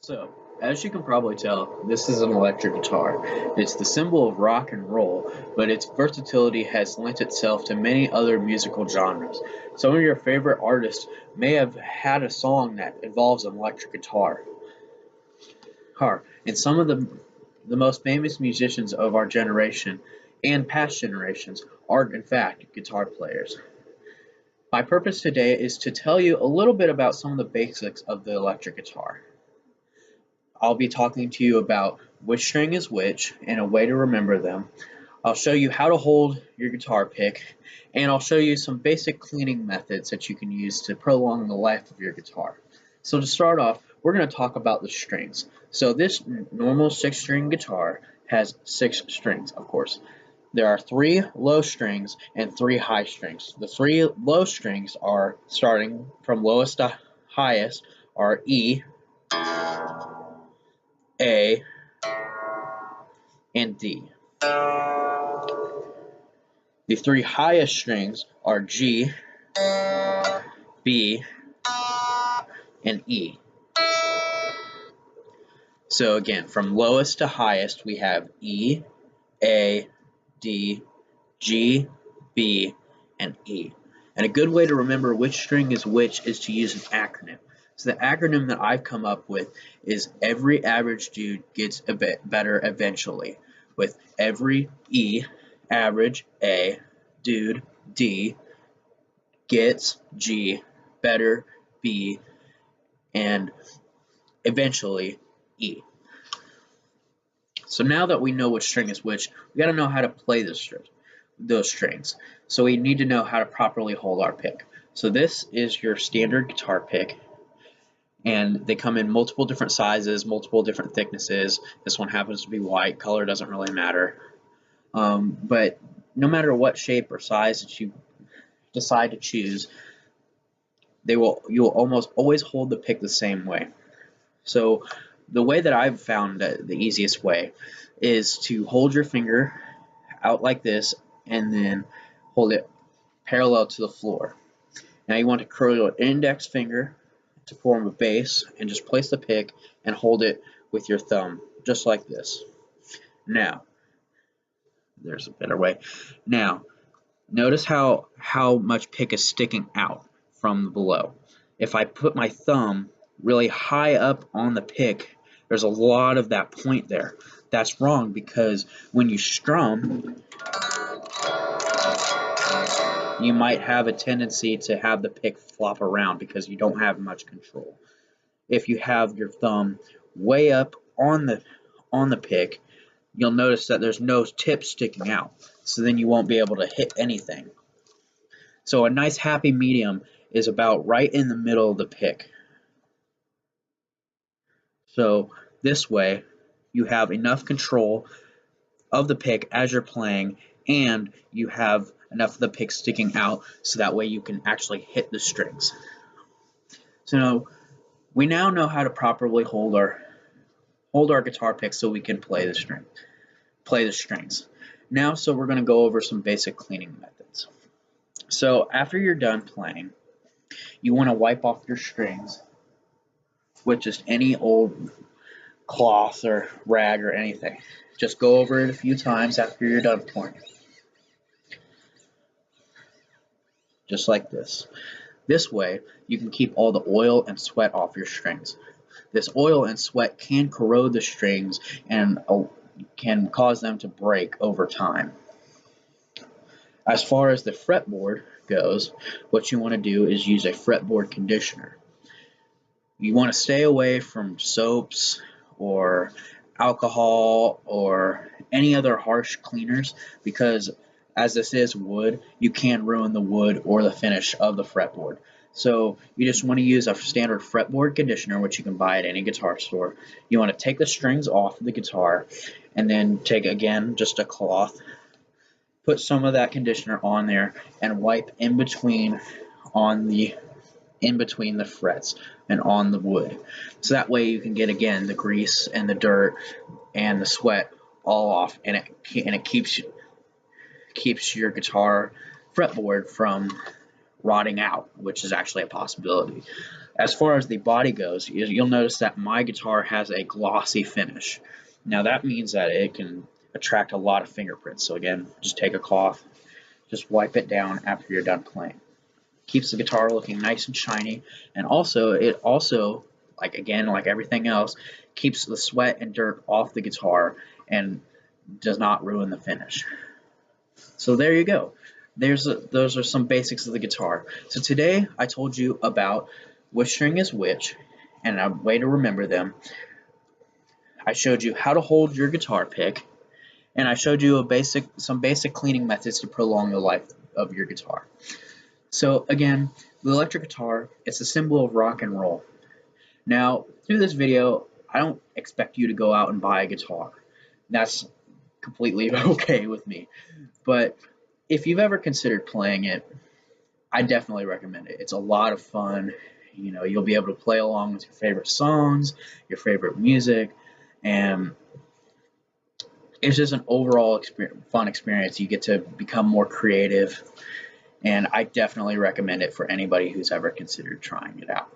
So, as you can probably tell, this is an electric guitar. It's the symbol of rock and roll, but its versatility has lent itself to many other musical genres. Some of your favorite artists may have had a song that involves an electric guitar, and some of the most famous musicians of our generation and past generations are in fact guitar players. My purpose today is to tell you a little bit about some of the basics of the electric guitar. I'll be talking to you about which string is which and a way to remember them. I'll show you how to hold your guitar pick, and I'll show you some basic cleaning methods that you can use to prolong the life of your guitar. So to start off, we're going to talk about the strings. So this normal 6-string guitar has 6 strings, of course. There are 3 low strings and 3 high strings. The 3 low strings are, starting from lowest to highest, are E, A, and D. The 3 highest strings are G, B, and E. So again, from lowest to highest, we have E, A, D, G, B, and E. And a good way to remember which string is which is to use an acronym. So the acronym that I've come up with is every average dude gets a bit better eventually, with every E, average, A, dude, D, gets, G, better, B, and eventually E. So now that we know which string is which, we got to know how to play those strings. So we need to know how to properly hold our pick. So this is your standard guitar pick, and they come in multiple different sizes, multiple different thicknesses. This one happens to be white. Color doesn't really matter. But no matter what shape or size that you decide to choose, you'll almost always hold the pick the same way. So the way that I've found the easiest way is to hold your finger out like this and then hold it parallel to the floor. Now you want to curl your index finger to form a base and just place the pick and hold it with your thumb just like this. Now, there's a better way. Now, notice how much pick is sticking out from below. If I put my thumb really high up on the pick, there's a lot of that point there. That's wrong because when you strum, you might have a tendency to have the pick flop around because you don't have much control. If you have your thumb way up on the pick, you'll notice that there's no tip sticking out. So then you won't be able to hit anything. So a nice happy medium is about right in the middle of the pick. So this way you have enough control of the pick as you're playing, and you have enough of the pick sticking out so that way you can actually hit the strings. So we now know how to properly hold our guitar pick so we can play the strings. Now, so we're going to go over some basic cleaning methods. So after you're done playing, you want to wipe off your strings with just any old cloth or rag or anything. Just go over it a few times after you're done playing. Just like this. This way, you can keep all the oil and sweat off your strings. This oil and sweat can corrode the strings and can cause them to break over time. As far as the fretboard goes, what you want to do is use a fretboard conditioner. You want to stay away from soaps or alcohol or any other harsh cleaners because as this is wood, you can ruin the wood or the finish of the fretboard. So you just want to use a standard fretboard conditioner, which you can buy at any guitar store. You want to take the strings off of the guitar and then take, again, just a cloth, put some of that conditioner on there and wipe in between the frets and on the wood. So that way you can get, again, the grease and the dirt and the sweat all off, and it keeps your guitar fretboard from rotting out, which is actually a possibility. As far as the body goes, you'll notice that my guitar has a glossy finish. Now that means that it can attract a lot of fingerprints. So again, just take a cloth, just wipe it down after you're done playing. Keeps the guitar looking nice and shiny, and also it also, like again, like everything else, keeps the sweat and dirt off the guitar and does not ruin the finish. So there you go. Those are some basics of the guitar. So today I told you about which string is which, and a way to remember them. I showed you how to hold your guitar pick, and I showed you some basic cleaning methods to prolong the life of your guitar. So again, the electric guitar is a symbol of rock and roll. Now, through this video, I don't expect you to go out and buy a guitar. That's completely okay with me. But if you've ever considered playing it, I definitely recommend it. It's a lot of fun. You know, you'll be able to play along with your favorite songs, your favorite music, and it's just an overall fun experience. You get to become more creative, and I definitely recommend it for anybody who's ever considered trying it out.